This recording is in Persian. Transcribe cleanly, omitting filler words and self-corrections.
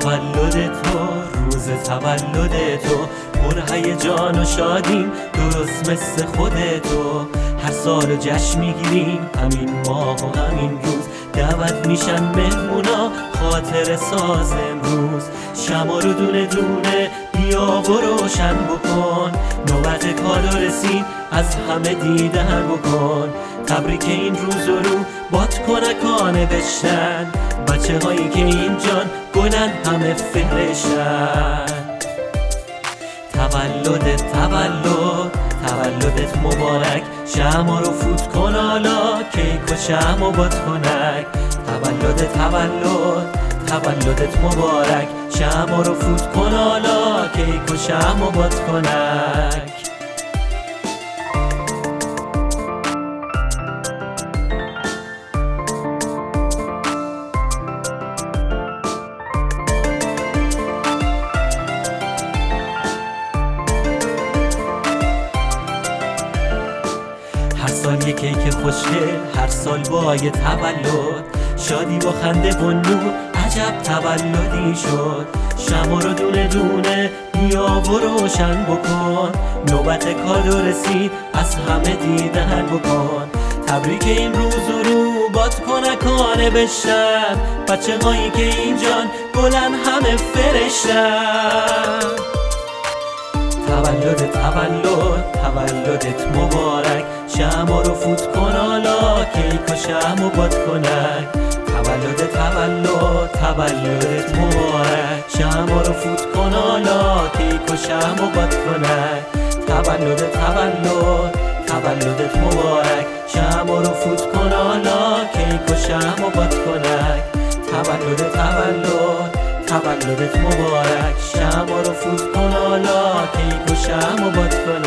تولد تو، روز تولد تو پر هیجان و شادیم درست مثل خود تو. هر سال جشن میگیریم همین ماه و همین روز، دعوت میشن مهمونا خاطر ساز امروز. شمع رو دونه دونه بیا و روشن بکن، نوبت کادو رسید از همه دیدن بکن. تبریک این روز رو باد کنکانه بشن، بچه هایی که اینجان گلن همه فرشن. تولدت مبارک، شمع رو فوت کن حالا، کیک و شمع و باد کنک. تولدت مبارک، شمع رو فوت کن حالا، کیک و شمع و باد کنک. هر سال یک کیک خوشگل، هر سال با یه تولد، شادی با خنده و نور، عجب تولدی شد. شمع رو دونه دونه بیا و روشن بکن، نوبت کادو رسید از همه دیدن بکن. تبریک این روز رو باد کنکانه بشن، بچه هایی که اینجان گلن همه فرشتن. تولدت مبارک، شمع رو فوت کن حالا، کیک و شمع و باد کنک. تولدت مبارک، شمع رو فوت کن حالا، کیک و شمع و باد کنک. تولدت مبارک، شمع رو فوت کن حالا، کیک و شمع و باد کنک. تولدت مبارک، شمع رو فوت کن حالا، کیک و شمع و باد کنک.